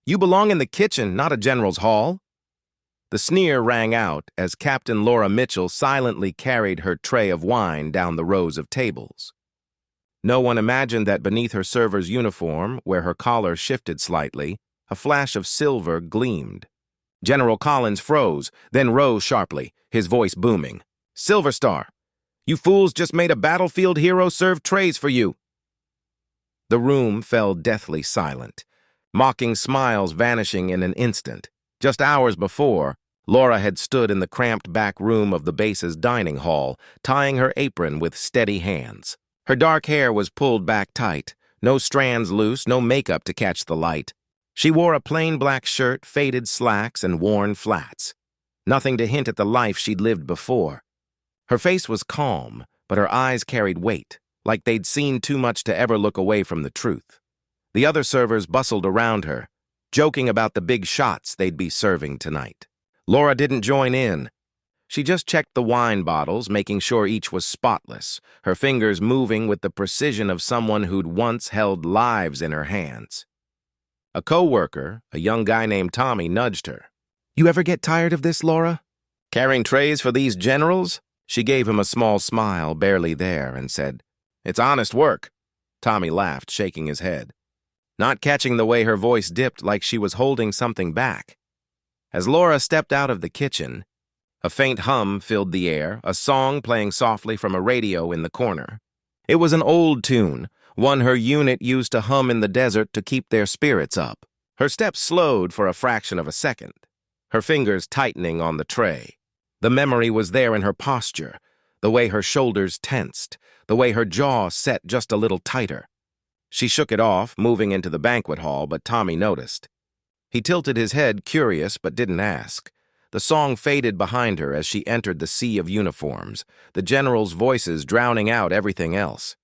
You belong in the kitchen, not a general's hall." The sneer rang out as Captain Laura Mitchell silently carried her tray of wine down the rows of tables. No one imagined that beneath her server's uniform, where her collar shifted slightly, a flash of silver gleamed. General Collins froze, then rose sharply, his voice booming. "Silver Star, you fools just made a battlefield hero serve trays for you." The room fell deathly silent, mocking smiles vanishing in an instant. Just hours before, Laura had stood in the cramped back room of the base's dining hall, tying her apron with steady hands. Her dark hair was pulled back tight, no strands loose, no makeup to catch the light. She wore a plain black shirt, faded slacks, and worn flats. Nothing to hint at the life she'd lived before. Her face was calm, but her eyes carried weight, like they'd seen too much to ever look away from the truth. The other servers bustled around her, joking about the big shots they'd be serving tonight. Laura didn't join in. She just checked the wine bottles, making sure each was spotless, her fingers moving with the precision of someone who'd once held lives in her hands. A co-worker, a young guy named Tommy, nudged her. "You ever get tired of this, Laura? Carrying trays for these generals?" She gave him a small smile, barely there, and said, "It's honest work." Tommy laughed, shaking his head, not catching the way her voice dipped like she was holding something back. As Laura stepped out of the kitchen, a faint hum filled the air, a song playing softly from a radio in the corner. It was an old tune, one her unit used to hum in the desert to keep their spirits up. Her steps slowed for a fraction of a second, her fingers tightening on the tray. The memory was there in her posture, the way her shoulders tensed, the way her jaw set just a little tighter. She shook it off, moving into the banquet hall, but Tommy noticed. He tilted his head, curious, but didn't ask. The song faded behind her as she entered the sea of uniforms, the generals' voices drowning out everything else.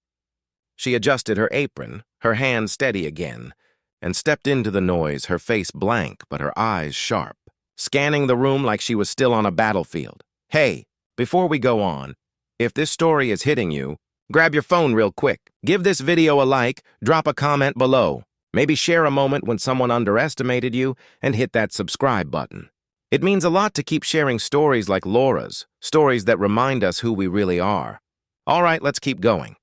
She adjusted her apron, her hand steady again, and stepped into the noise, her face blank but her eyes sharp, scanning the room like she was still on a battlefield. "Hey, before we go on, if this story is hitting you, grab your phone real quick. Give this video a like, drop a comment below. Maybe share a moment when someone underestimated you, and hit that subscribe button. It means a lot to keep sharing stories like Laura's, stories that remind us who we really are. All right, let's keep going."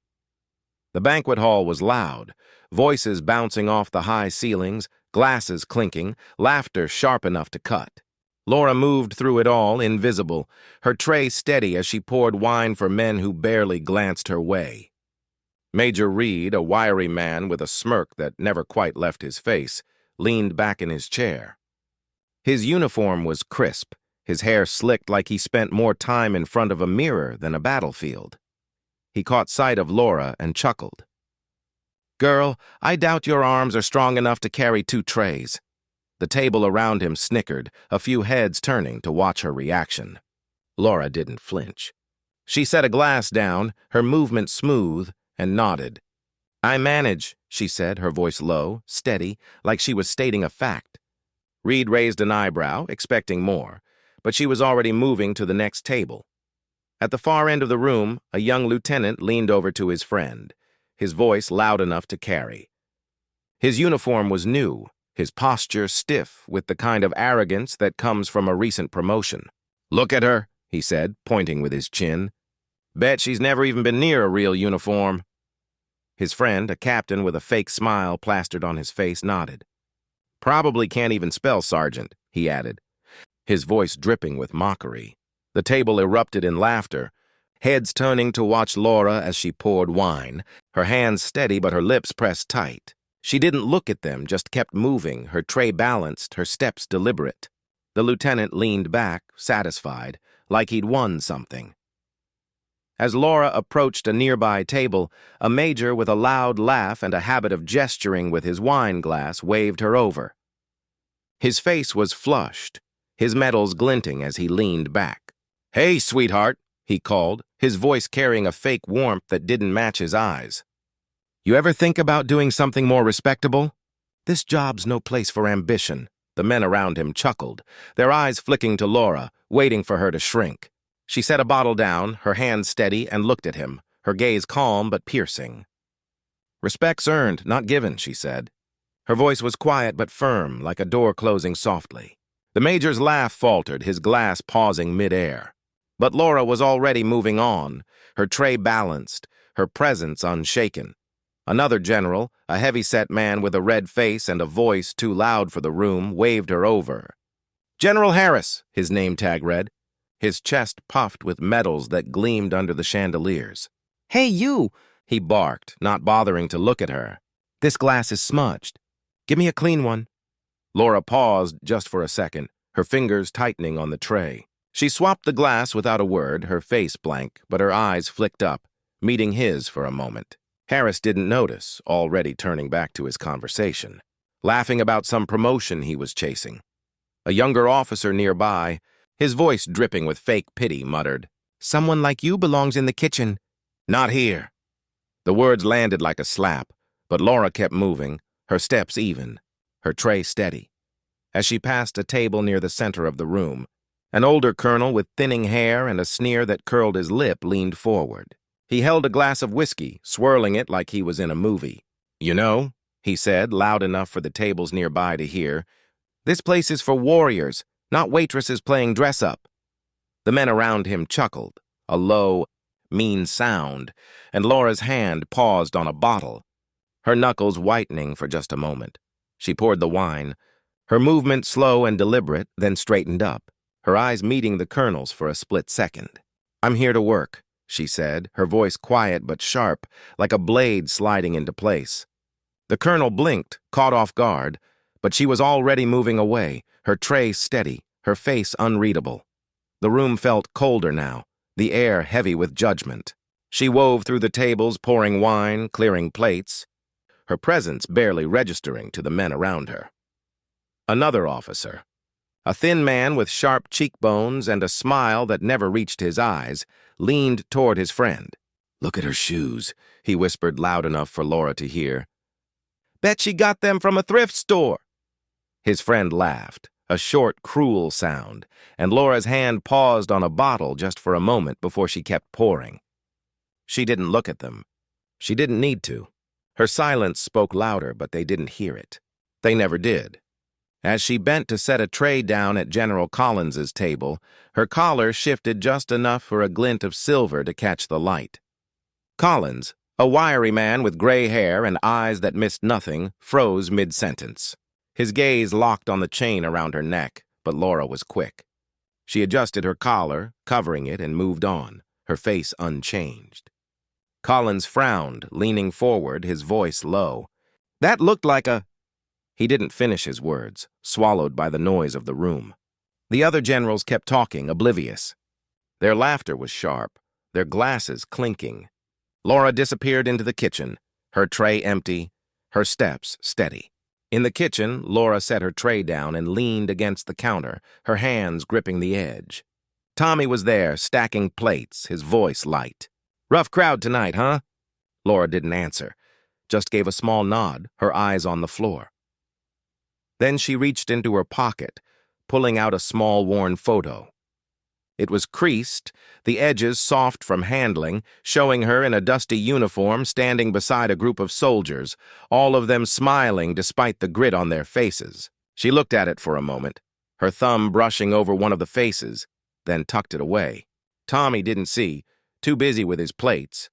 The banquet hall was loud, voices bouncing off the high ceilings, glasses clinking, laughter sharp enough to cut. Laura moved through it all, invisible, her tray steady as she poured wine for men who barely glanced her way. Major Reed, a wiry man with a smirk that never quite left his face, leaned back in his chair. His uniform was crisp, his hair slicked like he spent more time in front of a mirror than a battlefield. He caught sight of Laura and chuckled. "Girl, I doubt your arms are strong enough to carry 2 trays." The table around him snickered, a few heads turning to watch her reaction. Laura didn't flinch. She set a glass down, her movement smooth, and nodded. "I manage," she said, her voice low, steady, like she was stating a fact. Reed raised an eyebrow, expecting more, but she was already moving to the next table. At the far end of the room, a young lieutenant leaned over to his friend, his voice loud enough to carry. His uniform was new, his posture stiff with the kind of arrogance that comes from a recent promotion. "Look at her," he said, pointing with his chin. "Bet she's never even been near a real uniform." His friend, a captain with a fake smile plastered on his face, nodded. "Probably can't even spell sergeant," he added, his voice dripping with mockery. The table erupted in laughter, heads turning to watch Laura as she poured wine, her hands steady but her lips pressed tight. She didn't look at them, just kept moving, her tray balanced, her steps deliberate. The lieutenant leaned back, satisfied, like he'd won something. As Laura approached a nearby table, a major with a loud laugh and a habit of gesturing with his wine glass waved her over. His face was flushed, his medals glinting as he leaned back. "Hey, sweetheart," he called, his voice carrying a fake warmth that didn't match his eyes. "You ever think about doing something more respectable? This job's no place for ambition." The men around him chuckled, their eyes flicking to Laura, waiting for her to shrink. She set a bottle down, her hand steady, and looked at him, her gaze calm but piercing. "Respect's earned, not given," she said. Her voice was quiet but firm, like a door closing softly. The Major's laugh faltered, his glass pausing mid-air. But Laura was already moving on, her tray balanced, her presence unshaken. Another general, a heavy-set man with a red face and a voice too loud for the room, waved her over. "General Harris," his name tag read. His chest puffed with medals that gleamed under the chandeliers. "Hey, you!" he barked, not bothering to look at her. "This glass is smudged. Give me a clean one." Laura paused just for a second, her fingers tightening on the tray. She swapped the glass without a word, her face blank, but her eyes flicked up, meeting his for a moment. Harris didn't notice, already turning back to his conversation, laughing about some promotion he was chasing. A younger officer nearby, his voice dripping with fake pity, muttered, "Someone like you belongs in the kitchen." "Not here." The words landed like a slap, but Laura kept moving, her steps even, her tray steady. As she passed a table near the center of the room, an older colonel with thinning hair and a sneer that curled his lip leaned forward. He held a glass of whiskey, swirling it like he was in a movie. "You know," he said, loud enough for the tables nearby to hear, "this place is for warriors, not waitresses playing dress-up." The men around him chuckled, a low, mean sound, and Laura's hand paused on a bottle, her knuckles whitening for just a moment. She poured the wine, her movement slow and deliberate, then straightened up, her eyes meeting the colonel's for a split second. "I'm here to work," she said, her voice quiet but sharp, like a blade sliding into place. The colonel blinked, caught off guard, but she was already moving away, her tray steady, her face unreadable. The room felt colder now, the air heavy with judgment. She wove through the tables, pouring wine, clearing plates, her presence barely registering to the men around her. Another officer, a thin man with sharp cheekbones and a smile that never reached his eyes, leaned toward his friend. "Look at her shoes," he whispered loud enough for Laura to hear. "Bet she got them from a thrift store." His friend laughed, a short, cruel sound, and Laura's hand paused on a bottle just for a moment before she kept pouring. She didn't look at them. She didn't need to. Her silence spoke louder, but they didn't hear it. They never did. As she bent to set a tray down at General Collins's table, her collar shifted just enough for a glint of silver to catch the light. Collins, a wiry man with gray hair and eyes that missed nothing, froze mid-sentence. His gaze locked on the chain around her neck, but Laura was quick. She adjusted her collar, covering it, and moved on, her face unchanged. Collins frowned, leaning forward, his voice low. "That looked like a—" He didn't finish his words, swallowed by the noise of the room. The other generals kept talking, oblivious. Their laughter was sharp, their glasses clinking. Laura disappeared into the kitchen, her tray empty, her steps steady. In the kitchen, Laura set her tray down and leaned against the counter, her hands gripping the edge. Tommy was there, stacking plates, his voice light. "Rough crowd tonight, huh?" Laura didn't answer, just gave a small nod, her eyes on the floor. Then she reached into her pocket, pulling out a small worn photo. It was creased, the edges soft from handling, showing her in a dusty uniform standing beside a group of soldiers, all of them smiling despite the grit on their faces. She looked at it for a moment, her thumb brushing over one of the faces, then tucked it away. Tommy didn't see, too busy with his plates,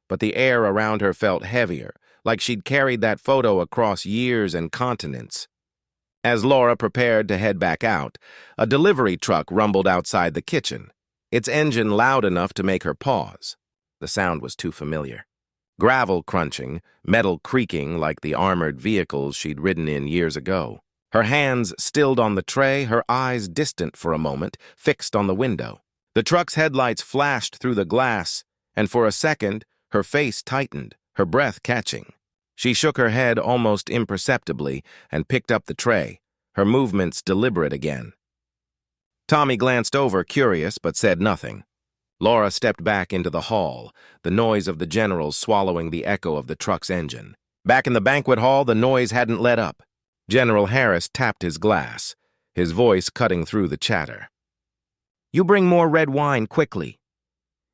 but the air around her felt heavier, like she'd carried that photo across years and continents. As Laura prepared to head back out, a delivery truck rumbled outside the kitchen, its engine loud enough to make her pause. The sound was too familiar. Gravel crunching, metal creaking like the armored vehicles she'd ridden in years ago. Her hands stilled on the tray, her eyes distant for a moment, fixed on the window. The truck's headlights flashed through the glass, and for a second, her face tightened, her breath catching. She shook her head almost imperceptibly and picked up the tray, her movements deliberate again. Tommy glanced over, curious, but said nothing. Laura stepped back into the hall, the noise of the generals swallowing the echo of the truck's engine. Back in the banquet hall, the noise hadn't let up. General Harris tapped his glass, his voice cutting through the chatter. "You bring more red wine quickly."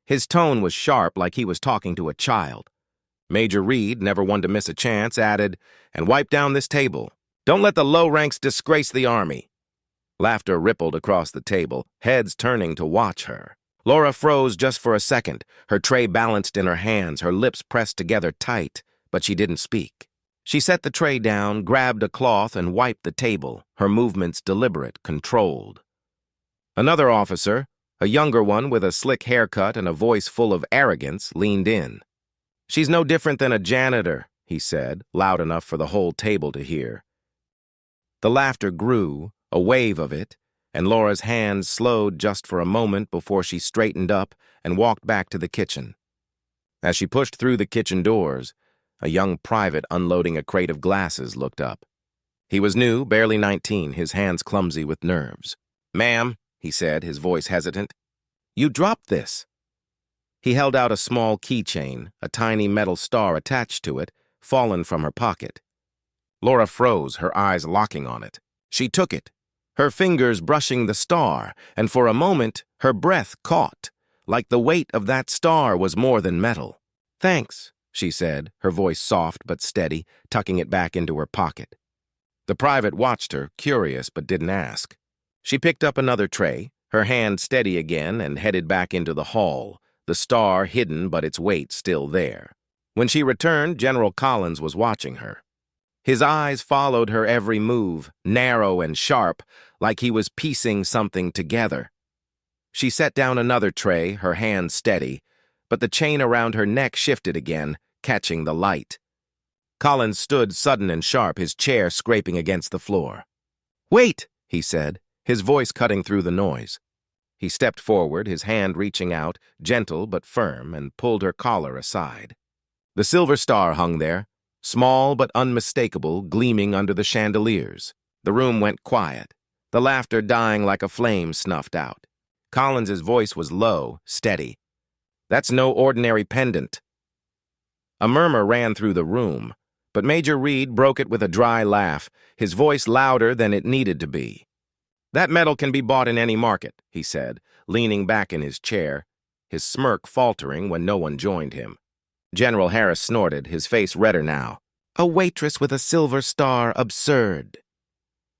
His tone was sharp, like he was talking to a child. Major Reed, never one to miss a chance, added, "And wipe down this table. Don't let the low ranks disgrace the army. Laughter rippled across the table, heads turning to watch her. Laura froze just for a second, her tray balanced in her hands, her lips pressed together tight, but she didn't speak. She set the tray down, grabbed a cloth, and wiped the table, her movements deliberate, controlled. Another officer, a younger one with a slick haircut and a voice full of arrogance, leaned in. "She's no different than a janitor," he said, loud enough for the whole table to hear. The laughter grew, a wave of it, and Laura's hands slowed just for a moment before she straightened up and walked back to the kitchen. As she pushed through the kitchen doors, a young private unloading a crate of glasses looked up. He was new, barely 19, his hands clumsy with nerves. "Ma'am," he said, his voice hesitant, "you dropped this." He held out a small keychain, a tiny metal star attached to it, fallen from her pocket. Laura froze, her eyes locking on it. She took it, her fingers brushing the star, and for a moment her breath caught, like the weight of that star was more than metal. "Thanks," she said, her voice soft but steady, tucking it back into her pocket. The private watched her, curious but didn't ask. She picked up another tray, her hand steady again, and headed back into the hall, the star hidden but its weight still there. When she returned, General Collins was watching her. His eyes followed her every move, narrow and sharp, like he was piecing something together. She set down another tray, her hand steady, but the chain around her neck shifted again, catching the light. Collins stood sudden and sharp, his chair scraping against the floor. "Wait," he said, his voice cutting through the noise. He stepped forward, his hand reaching out, gentle but firm, and pulled her collar aside. The silver star hung there, small but unmistakable, gleaming under the chandeliers. The room went quiet, the laughter dying like a flame snuffed out. Collins's voice was low, steady. "That's no ordinary pendant." A murmur ran through the room, but Major Reed broke it with a dry laugh, his voice louder than it needed to be. "That metal can be bought in any market," he said, leaning back in his chair, his smirk faltering when no one joined him. General Harris snorted, his face redder now. "A waitress with a silver star, absurd."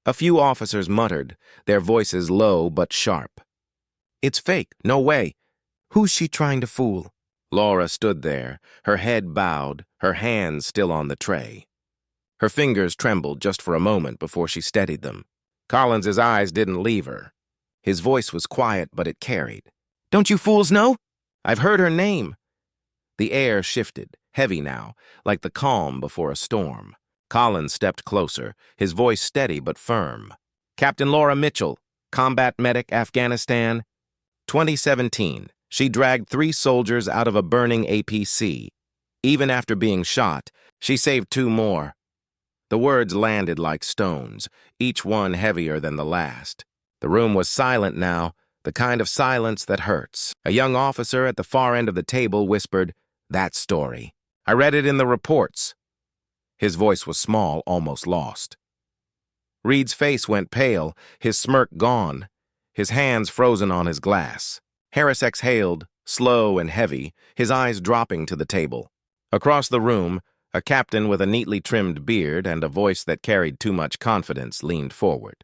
A few officers muttered, their voices low but sharp. "It's fake, no way. Who's she trying to fool?" Laura stood there, her head bowed, her hands still on the tray. Her fingers trembled just for a moment before she steadied them. Collins's eyes didn't leave her. His voice was quiet, but it carried. "Don't you fools know? I've heard her name." The air shifted, heavy now, like the calm before a storm. Collins stepped closer, his voice steady but firm. "Captain Laura Mitchell, combat medic, Afghanistan. 2017. She dragged 3 soldiers out of a burning APC. Even after being shot, she saved 2 more. The words landed like stones, each one heavier than the last. The room was silent now, the kind of silence that hurts. A young officer at the far end of the table whispered, "That story. I read it in the reports." His voice was small, almost lost. Reed's face went pale, his smirk gone, his hands frozen on his glass. Harris exhaled, slow and heavy, his eyes dropping to the table. Across the room, a captain with a neatly trimmed beard and a voice that carried too much confidence leaned forward.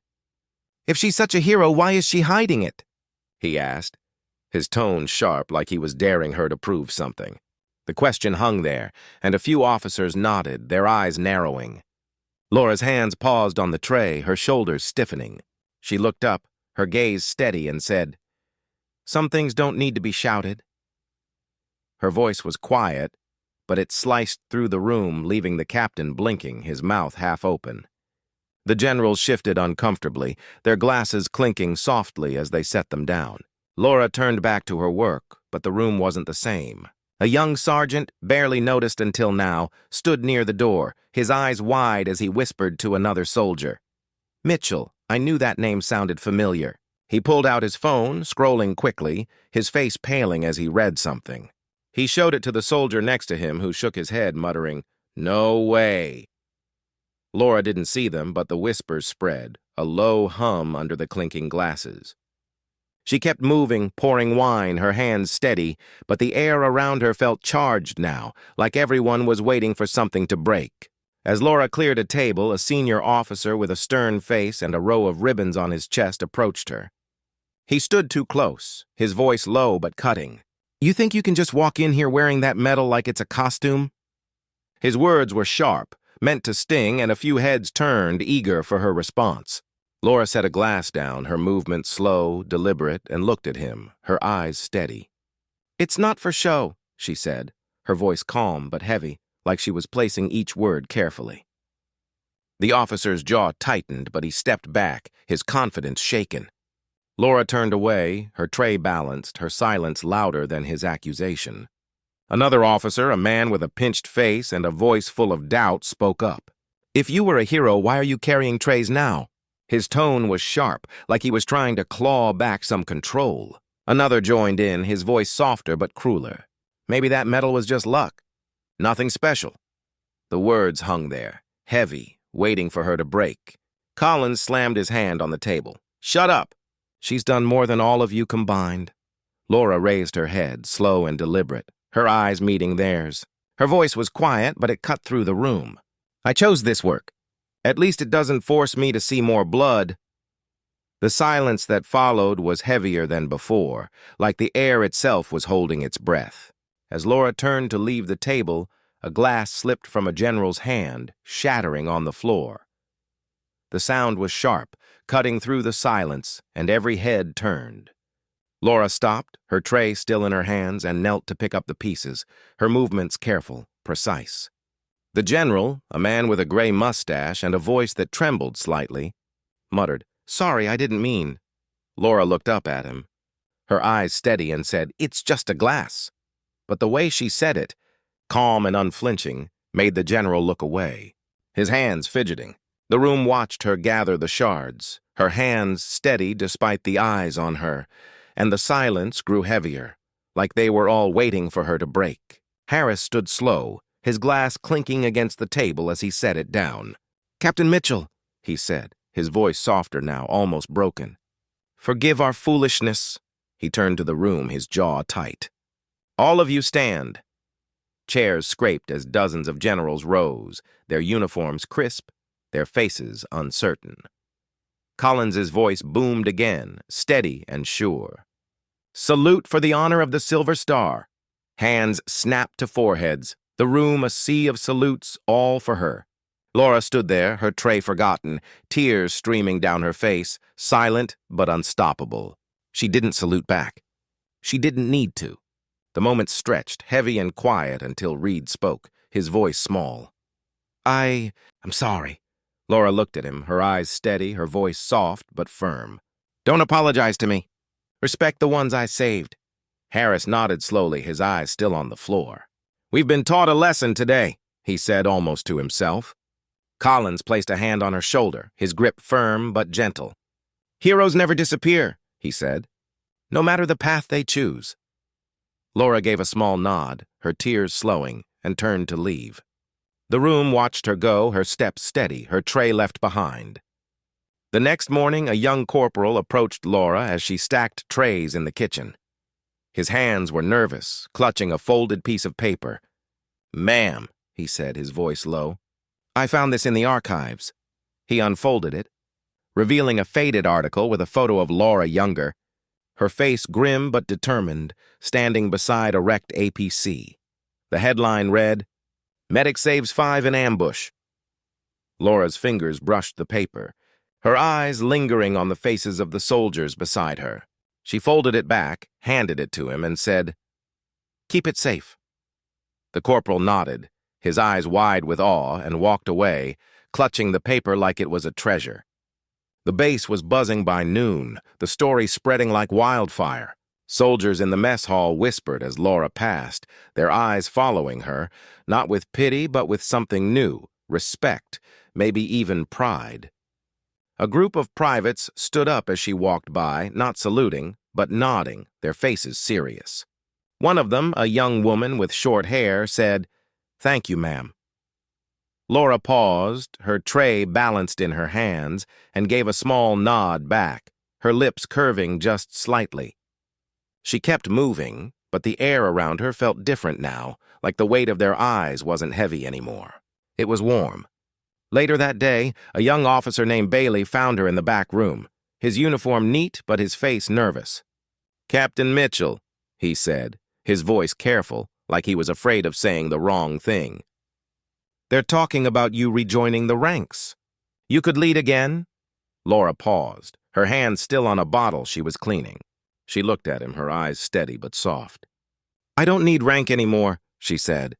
"If she's such a hero, why is she hiding it?" he asked, his tone sharp like he was daring her to prove something. The question hung there, and a few officers nodded, their eyes narrowing. Laura's hands paused on the tray, her shoulders stiffening. She looked up, her gaze steady, and said, "Some things don't need to be shouted." Her voice was quiet, but it sliced through the room, leaving the captain blinking, his mouth half open. The generals shifted uncomfortably, their glasses clinking softly as they set them down. Laura turned back to her work, but the room wasn't the same. A young sergeant, barely noticed until now, stood near the door, his eyes wide as he whispered to another soldier. "Mitchell, I knew that name sounded familiar." He pulled out his phone, scrolling quickly, his face paling as he read something. He showed it to the soldier next to him, who shook his head, muttering, "No way." Laura didn't see them, but the whispers spread, a low hum under the clinking glasses. She kept moving, pouring wine, her hands steady, but the air around her felt charged now, like everyone was waiting for something to break. As Laura cleared a table, a senior officer with a stern face and a row of ribbons on his chest approached her. He stood too close, his voice low but cutting. "You think you can just walk in here wearing that medal like it's a costume?" His words were sharp, meant to sting, and a few heads turned, eager for her response. Laura set a glass down, her movements slow, deliberate, and looked at him, her eyes steady. "It's not for show," she said, her voice calm but heavy, like she was placing each word carefully. The officer's jaw tightened, but he stepped back, his confidence shaken. Laura turned away, her tray balanced, her silence louder than his accusation. Another officer, a man with a pinched face and a voice full of doubt, spoke up. "If you were a hero, why are you carrying trays now?" His tone was sharp, like he was trying to claw back some control. Another joined in, his voice softer but crueler. "Maybe that medal was just luck. Nothing special." The words hung there, heavy, waiting for her to break. Collins slammed his hand on the table. "Shut up! She's done more than all of you combined." Laura raised her head, slow and deliberate, her eyes meeting theirs. Her voice was quiet, but it cut through the room. "I chose this work. At least it doesn't force me to see more blood." The silence that followed was heavier than before, like the air itself was holding its breath. As Laura turned to leave the table, a glass slipped from a general's hand, shattering on the floor. The sound was sharp, cutting through the silence, and every head turned. Laura stopped, her tray still in her hands, and knelt to pick up the pieces, her movements careful, precise. The general, a man with a gray mustache and a voice that trembled slightly, muttered, "Sorry, I didn't mean." Laura looked up at him, her eyes steady, and said, "It's just a glass." But the way she said it, calm and unflinching, made the general look away, his hands fidgeting. The room watched her gather the shards, her hands steady despite the eyes on her, and the silence grew heavier, like they were all waiting for her to break. Harris stood slow, his glass clinking against the table as he set it down. "Captain Mitchell," he said, his voice softer now, almost broken. "Forgive our foolishness." He turned to the room, his jaw tight. "All of you stand." Chairs scraped as dozens of generals rose, their uniforms crisp, their faces uncertain. Collins's voice boomed again, steady and sure. "Salute for the honor of the Silver Star." Hands snapped to foreheads, the room a sea of salutes, all for her. Laura stood there, her tray forgotten, tears streaming down her face, silent but unstoppable. She didn't salute back. She didn't need to. The moment stretched, heavy and quiet, until Reed spoke, his voice small. I'm sorry." Laura looked at him, her eyes steady, her voice soft but firm. "Don't apologize to me. Respect the ones I saved." Harris nodded slowly, his eyes still on the floor. "We've been taught a lesson today," he said almost to himself. Collins placed a hand on her shoulder, his grip firm but gentle. "Heroes never disappear," he said, "no matter the path they choose." Laura gave a small nod, her tears slowing, and turned to leave. The room watched her go, her steps steady, her tray left behind. The next morning, a young corporal approached Laura as she stacked trays in the kitchen. His hands were nervous, clutching a folded piece of paper. "Ma'am," he said, his voice low, "I found this in the archives." He unfolded it, revealing a faded article with a photo of Laura younger, her face grim but determined, standing beside a wrecked APC. The headline read, "Medic saves 5 in ambush." Laura's fingers brushed the paper, her eyes lingering on the faces of the soldiers beside her. She folded it back, handed it to him, and said, "Keep it safe." The corporal nodded, his eyes wide with awe, and walked away, clutching the paper like it was a treasure. The base was buzzing by noon, the story spreading like wildfire. Soldiers in the mess hall whispered as Laura passed, their eyes following her, not with pity but with something new, respect, maybe even pride. A group of privates stood up as she walked by, not saluting, but nodding, their faces serious. One of them, a young woman with short hair, said, "Thank you, ma'am." Laura paused, her tray balanced in her hands, and gave a small nod back, her lips curving just slightly. She kept moving, but the air around her felt different now, like the weight of their eyes wasn't heavy anymore. It was warm, Later that day, a young officer named Bailey found her in the back room, his uniform neat but his face nervous. "Captain Mitchell," he said, his voice careful, like he was afraid of saying the wrong thing. "They're talking about you rejoining the ranks. You could lead again?" Laura paused, her hand still on a bottle she was cleaning. She looked at him, her eyes steady but soft. "I don't need rank anymore," she said.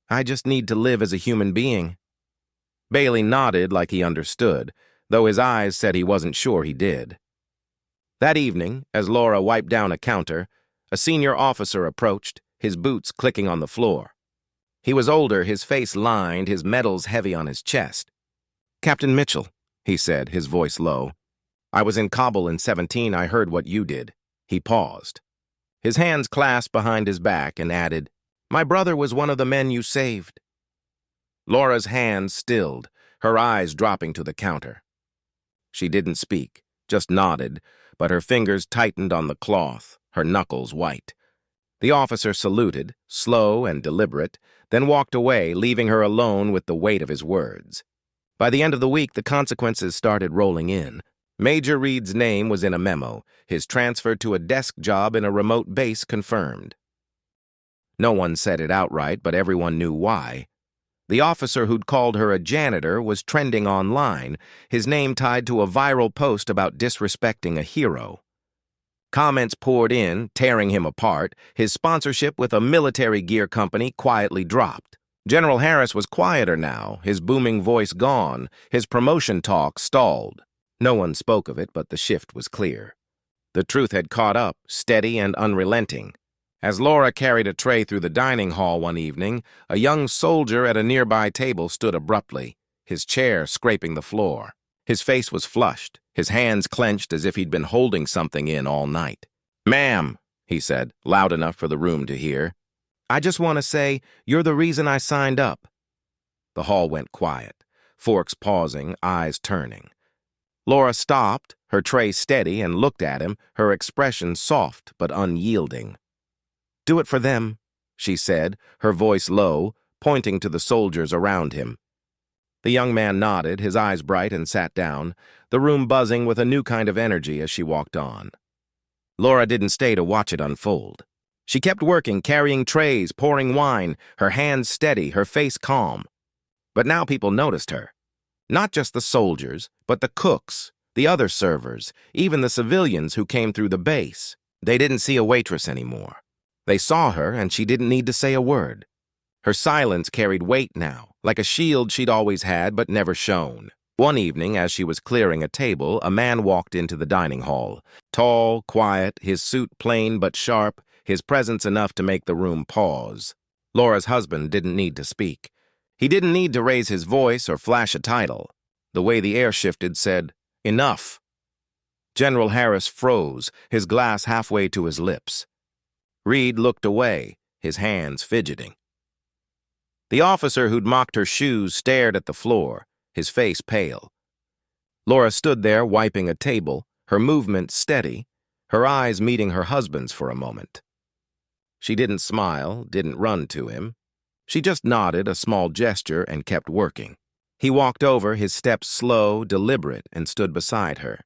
"I just need to live as a human being." Bailey nodded like he understood, though his eyes said he wasn't sure he did. That evening, as Laura wiped down a counter, a senior officer approached, his boots clicking on the floor. He was older, his face lined, his medals heavy on his chest. "Captain Mitchell," he said, his voice low. "I was in Kabul in 17. I heard what you did." He paused. His hands clasped behind his back and added, "My brother was one of the men you saved." Laura's hands stilled, her eyes dropping to the counter. She didn't speak, just nodded, but her fingers tightened on the cloth, her knuckles white. The officer saluted, slow and deliberate, then walked away, leaving her alone with the weight of his words. By the end of the week, the consequences started rolling in. Major Reed's name was in a memo, his transfer to a desk job in a remote base confirmed. No one said it outright, but everyone knew why. The officer who'd called her a janitor was trending online, his name tied to a viral post about disrespecting a hero. Comments poured in, tearing him apart. His sponsorship with a military gear company quietly dropped. General Harris was quieter now, his booming voice gone, his promotion talk stalled. No one spoke of it, but the shift was clear. The truth had caught up, steady and unrelenting. As Laura carried a tray through the dining hall one evening, a young soldier at a nearby table stood abruptly, his chair scraping the floor. His face was flushed, his hands clenched as if he'd been holding something in all night. "Ma'am," he said, loud enough for the room to hear, "I just want to say, you're the reason I signed up." The hall went quiet, forks pausing, eyes turning. Laura stopped, her tray steady, and looked at him, her expression soft but unyielding. "Do it for them," she said, her voice low, pointing to the soldiers around him. The young man nodded, his eyes bright, and sat down, the room buzzing with a new kind of energy as she walked on. Laura didn't stay to watch it unfold. She kept working, carrying trays, pouring wine, her hands steady, her face calm. But now people noticed her. Not just the soldiers, but the cooks, the other servers, even the civilians who came through the base. They didn't see a waitress anymore. They saw her, and she didn't need to say a word. Her silence carried weight now, like a shield she'd always had but never shown. One evening, as she was clearing a table, a man walked into the dining hall. Tall, quiet, his suit plain but sharp, his presence enough to make the room pause. Laura's husband didn't need to speak. He didn't need to raise his voice or flash a title. The way the air shifted said, "Enough." General Harris froze, his glass halfway to his lips. Reed looked away, his hands fidgeting. The officer who'd mocked her shoes stared at the floor, his face pale. Laura stood there wiping a table, her movement steady, her eyes meeting her husband's for a moment. She didn't smile, didn't run to him. She just nodded a small gesture and kept working. He walked over, his steps slow, deliberate, and stood beside her.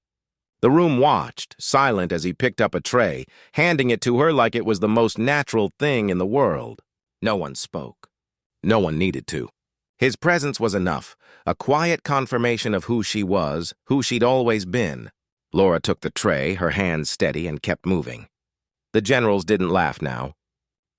The room watched, silent as he picked up a tray, handing it to her like it was the most natural thing in the world. No one spoke. No one needed to. His presence was enough, a quiet confirmation of who she was, who she'd always been. Laura took the tray, her hands steady, and kept moving. The generals didn't laugh now.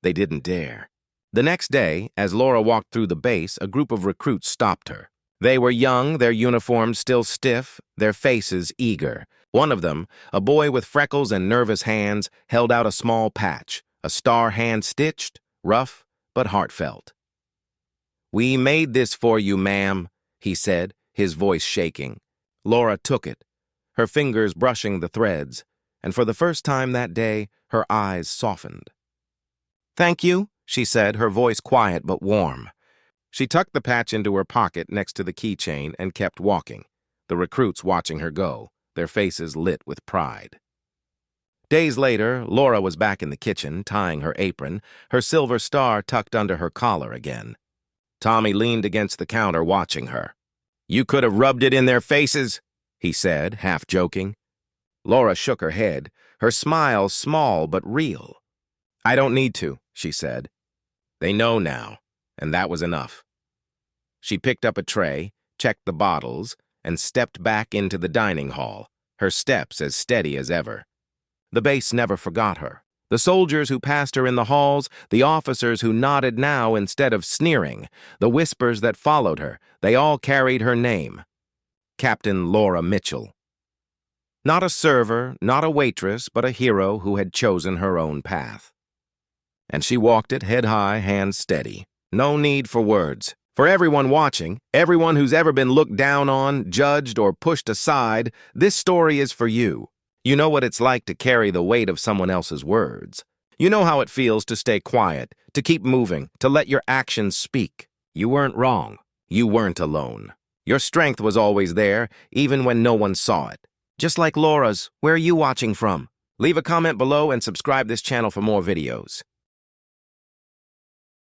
They didn't dare. The next day, as Laura walked through the base, a group of recruits stopped her. They were young, their uniforms still stiff, their faces eager. One of them, a boy with freckles and nervous hands, held out a small patch, a star hand-stitched, rough, but heartfelt. "We made this for you, ma'am," he said, his voice shaking. Laura took it, her fingers brushing the threads, and for the first time that day, her eyes softened. "Thank you," she said, her voice quiet but warm. She tucked the patch into her pocket next to the keychain and kept walking, the recruits watching her go, their faces lit with pride. Days later, Laura was back in the kitchen, tying her apron, her silver star tucked under her collar again. Tommy leaned against the counter watching her. You could have rubbed it in their faces, he said, half joking. Laura shook her head, her smile small but real. I don't need to, she said. They know now, and that was enough. She picked up a tray, checked the bottles, and stepped back into the dining hall, her steps as steady as ever. The base never forgot her. The soldiers who passed her in the halls, the officers who nodded now instead of sneering, the whispers that followed her, they all carried her name. Captain Laura Mitchell. Not a server, not a waitress, but a hero who had chosen her own path. And she walked it head high, hands steady. No need for words. For everyone watching, everyone who's ever been looked down on, judged, or pushed aside, this story is for you. You know what it's like to carry the weight of someone else's words. You know how it feels to stay quiet, to keep moving, to let your actions speak. You weren't wrong. You weren't alone. Your strength was always there, even when no one saw it. Just like Laura's. Where are you watching from? Leave a comment below and subscribe this channel for more videos.